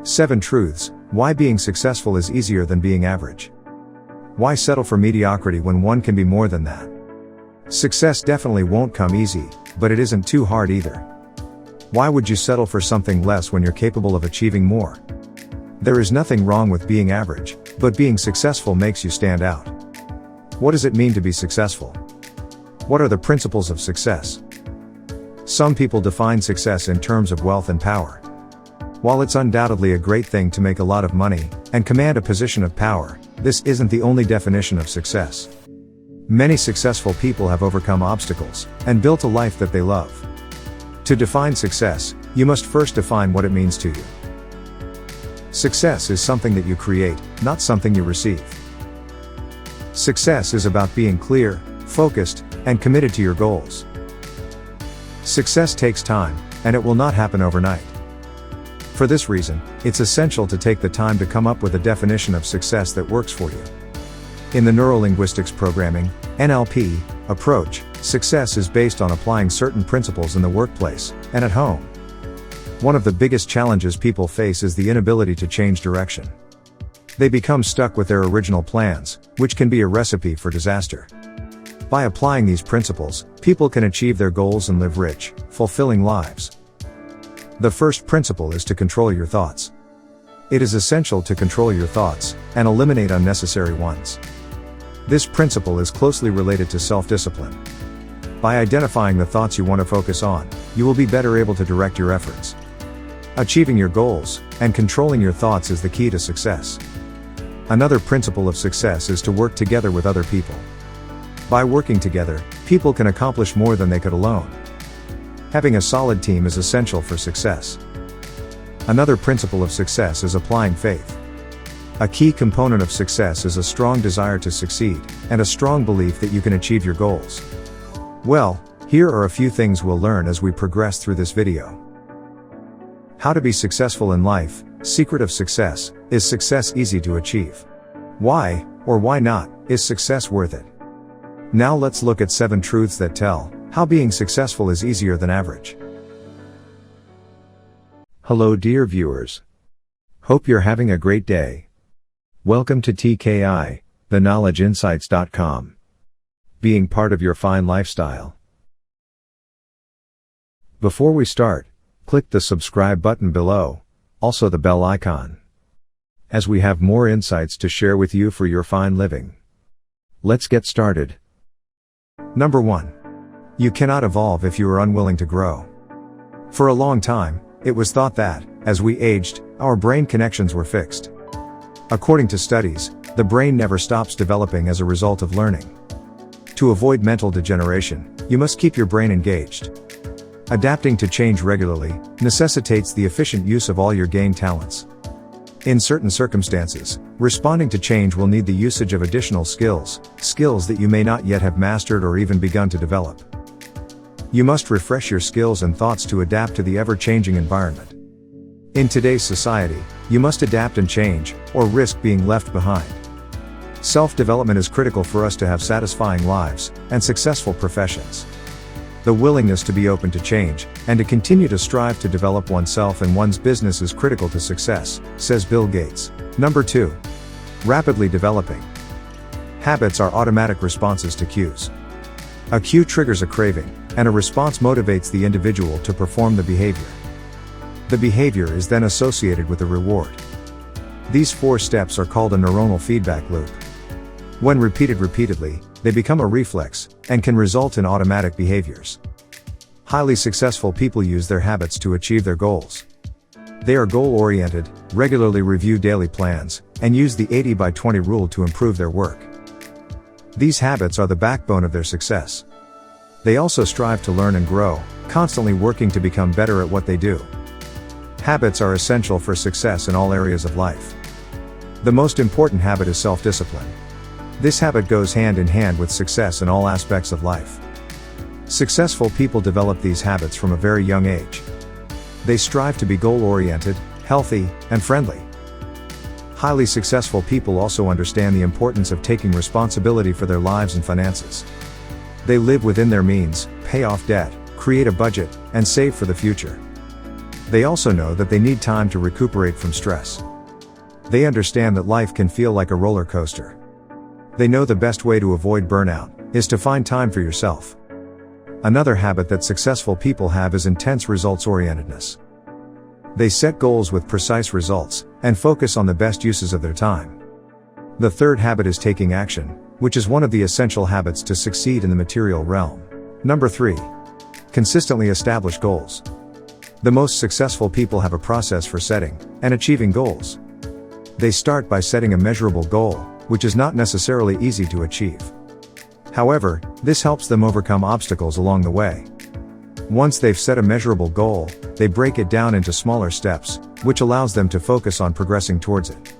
7 Truths, why being successful is easier than being average. Why settle for mediocrity when one can be more than that? Success definitely won't come easy, but it isn't too hard either. Why would you settle for something less when you're capable of achieving more? There is nothing wrong with being average, but being successful makes you stand out. What does it mean to be successful? What are the principles of success? Some people define success in terms of wealth and power. While it's undoubtedly a great thing to make a lot of money and command a position of power, this isn't the only definition of success. Many successful people have overcome obstacles and built a life that they love. To define success, you must first define what it means to you. Success is something that you create, not something you receive. Success is about being clear, focused, and committed to your goals. Success takes time, and it will not happen overnight. For this reason, it's essential to take the time to come up with a definition of success that works for you. In the neurolinguistics programming, NLP, approach, success is based on applying certain principles in the workplace and at home. One of the biggest challenges people face is the inability to change direction. They become stuck with their original plans, which can be a recipe for disaster. By applying these principles, people can achieve their goals and live rich, fulfilling lives. The first principle is to control your thoughts. It is essential to control your thoughts and eliminate unnecessary ones. This principle is closely related to self-discipline. By identifying the thoughts you want to focus on, you will be better able to direct your efforts. Achieving your goals and controlling your thoughts is the key to success. Another principle of success is to work together with other people. By working together, people can accomplish more than they could alone. Having a solid team is essential for success. Another principle of success is applying faith. A key component of success is a strong desire to succeed, and a strong belief that you can achieve your goals. Well, here are a few things we'll learn as we progress through this video. How to be successful in life. Secret of success. Is success easy to achieve? Why, or why not, is success worth it? Now let's look at 7 truths that tell how being successful is easier than average. Hello dear viewers. Hope you're having a great day. Welcome to TKI, theknowledgeinsights.com. Being part of your fine lifestyle. Before we start, click the subscribe button below, also the bell icon, as we have more insights to share with you for your fine living. Let's get started. Number 1. You cannot evolve if you are unwilling to grow. For a long time, it was thought that, as we aged, our brain connections were fixed. According to studies, the brain never stops developing as a result of learning. To avoid mental degeneration, you must keep your brain engaged. Adapting to change regularly necessitates the efficient use of all your gained talents. In certain circumstances, responding to change will need the usage of additional skills that you may not yet have mastered or even begun to develop. You must refresh your skills and thoughts to adapt to the ever-changing environment. In today's society, you must adapt and change, or risk being left behind. Self-development is critical for us to have satisfying lives and successful professions. The willingness to be open to change and to continue to strive to develop oneself and one's business is critical to success, says Bill Gates. Number 2. Rapidly developing. Habits are automatic responses to cues. A cue triggers a craving, and a response motivates the individual to perform the behavior. The behavior is then associated with a reward. These 4 steps are called a neuronal feedback loop. When repeated repeatedly, they become a reflex, and can result in automatic behaviors. Highly successful people use their habits to achieve their goals. They are goal-oriented, regularly review daily plans, and use the 80-by-20 rule to improve their work. These habits are the backbone of their success. They also strive to learn and grow, constantly working to become better at what they do. Habits are essential for success in all areas of life. The most important habit is self-discipline. This habit goes hand in hand with success in all aspects of life. Successful people develop these habits from a very young age. They strive to be goal-oriented, healthy, and friendly. Highly successful people also understand the importance of taking responsibility for their lives and finances. They live within their means, pay off debt, create a budget, and save for the future. They also know that they need time to recuperate from stress. They understand that life can feel like a roller coaster. They know the best way to avoid burnout is to find time for yourself. Another habit that successful people have is intense results-orientedness. They set goals with precise results and focus on the best uses of their time. The third habit is taking action, which is one of the essential habits to succeed in the material realm. Number 3. Consistently establish goals. The most successful people have a process for setting and achieving goals. They start by setting a measurable goal, which is not necessarily easy to achieve. However, this helps them overcome obstacles along the way. Once they've set a measurable goal, they break it down into smaller steps, which allows them to focus on progressing towards it.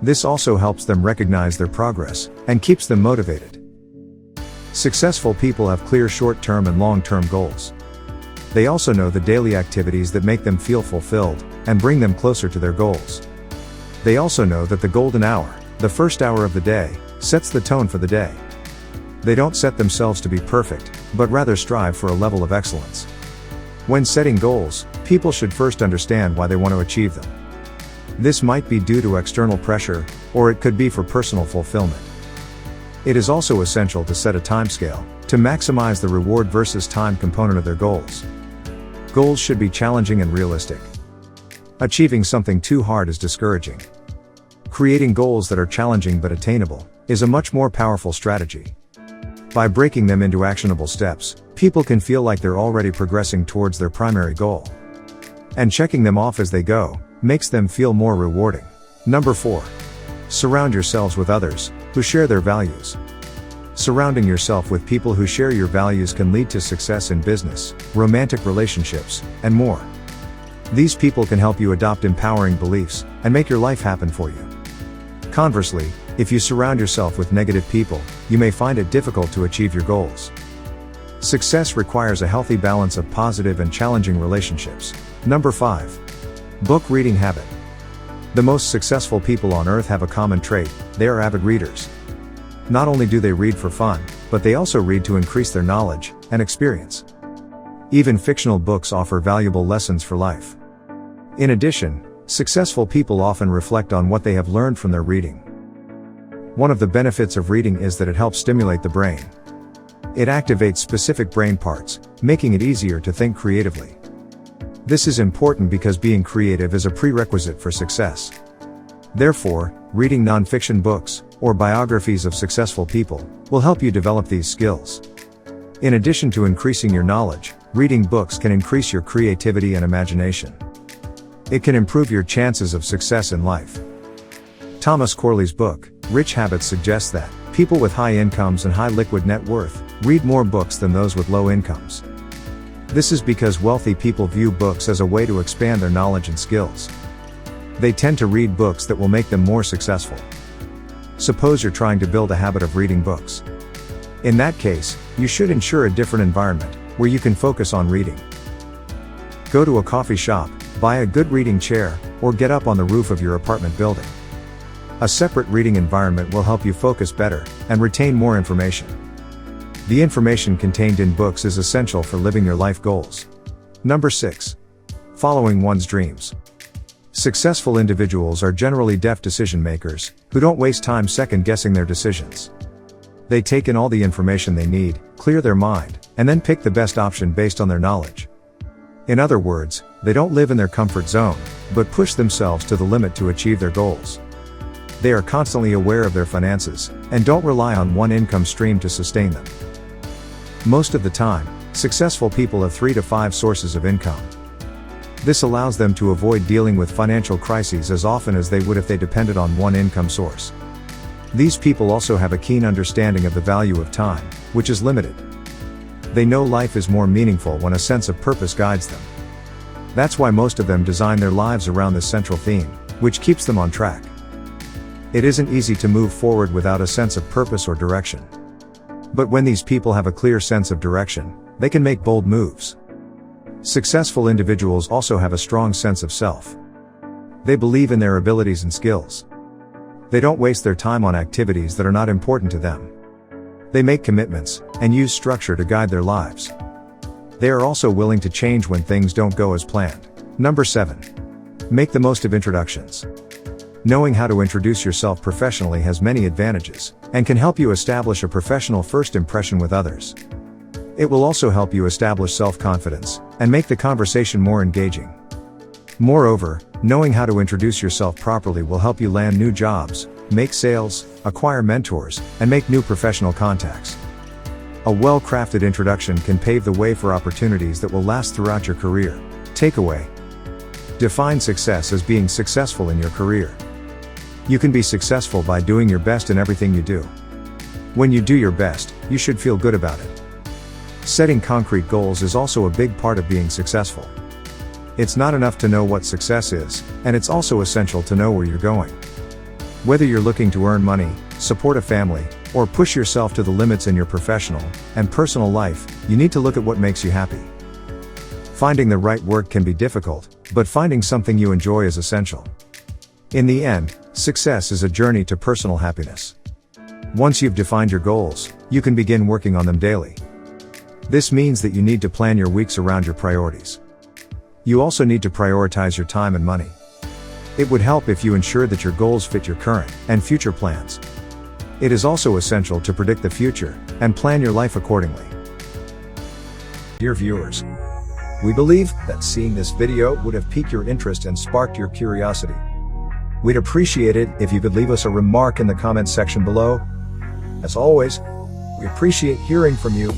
This also helps them recognize their progress and keeps them motivated. Successful people have clear short-term and long-term goals. They also know the daily activities that make them feel fulfilled and bring them closer to their goals. They also know that the golden hour, the first hour of the day, sets the tone for the day. They don't set themselves to be perfect, but rather strive for a level of excellence. When setting goals, people should first understand why they want to achieve them. This might be due to external pressure, or it could be for personal fulfillment. It is also essential to set a timescale to maximize the reward versus time component of their goals. Goals should be challenging and realistic. Achieving something too hard is discouraging. Creating goals that are challenging but attainable is a much more powerful strategy. By breaking them into actionable steps, people can feel like they're already progressing towards their primary goal. And checking them off as they go makes them feel more rewarding. Number 4. Surround yourselves with others who share their values. Surrounding yourself with people who share your values can lead to success in business, romantic relationships, and more. These people can help you adopt empowering beliefs and make your life happen for you. Conversely, if you surround yourself with negative people, you may find it difficult to achieve your goals. Success requires a healthy balance of positive and challenging relationships. Number 5. Book reading habit. The most successful people on earth have a common trait: they are avid readers. Not only do they read for fun, but they also read to increase their knowledge and experience. Even fictional books offer valuable lessons for life. In addition, successful people often reflect on what they have learned from their reading. One of the benefits of reading is that it helps stimulate the brain. It activates specific brain parts, making it easier to think creatively. This is important because being creative is a prerequisite for success. Therefore, reading non-fiction books, or biographies of successful people, will help you develop these skills. In addition to increasing your knowledge, reading books can increase your creativity and imagination. It can improve your chances of success in life. Thomas Corley's book, Rich Habits, suggests that people with high incomes and high liquid net worth read more books than those with low incomes. This is because wealthy people view books as a way to expand their knowledge and skills. They tend to read books that will make them more successful. Suppose you're trying to build a habit of reading books. In that case, you should ensure a different environment where you can focus on reading. Go to a coffee shop, buy a good reading chair, or get up on the roof of your apartment building. A separate reading environment will help you focus better and retain more information. The information contained in books is essential for living your life goals. Number 6. Following one's dreams. Successful individuals are generally deft decision makers who don't waste time second-guessing their decisions. They take in all the information they need, clear their mind, and then pick the best option based on their knowledge. In other words, they don't live in their comfort zone, but push themselves to the limit to achieve their goals. They are constantly aware of their finances, and don't rely on one income stream to sustain them. Most of the time, successful people have 3 to 5 sources of income. This allows them to avoid dealing with financial crises as often as they would if they depended on one income source. These people also have a keen understanding of the value of time, which is limited. They know life is more meaningful when a sense of purpose guides them. That's why most of them design their lives around this central theme, which keeps them on track. It isn't easy to move forward without a sense of purpose or direction. But when these people have a clear sense of direction, they can make bold moves. Successful individuals also have a strong sense of self. They believe in their abilities and skills. They don't waste their time on activities that are not important to them. They make commitments and use structure to guide their lives. They are also willing to change when things don't go as planned. Number 7. Make the most of introductions. Knowing how to introduce yourself professionally has many advantages, and can help you establish a professional first impression with others. It will also help you establish self-confidence, and make the conversation more engaging. Moreover, knowing how to introduce yourself properly will help you land new jobs, make sales, acquire mentors, and make new professional contacts. A well-crafted introduction can pave the way for opportunities that will last throughout your career. Takeaway. Define success as being successful in your career. You can be successful by doing your best in everything you do. When you do your best, you should feel good about it. Setting concrete goals is also a big part of being successful. It's not enough to know what success is, and it's also essential to know where you're going. Whether you're looking to earn money, support a family, or push yourself to the limits in your professional and personal life, you need to look at what makes you happy. Finding the right work can be difficult, but finding something you enjoy is essential. In the end, success is a journey to personal happiness. Once you've defined your goals, you can begin working on them daily. This means that you need to plan your weeks around your priorities. You also need to prioritize your time and money. It would help if you ensure that your goals fit your current and future plans. It is also essential to predict the future and plan your life accordingly. Dear viewers, we believe that seeing this video would have piqued your interest and sparked your curiosity. We'd appreciate it if you could leave us a remark in the comments section below. As always, we appreciate hearing from you.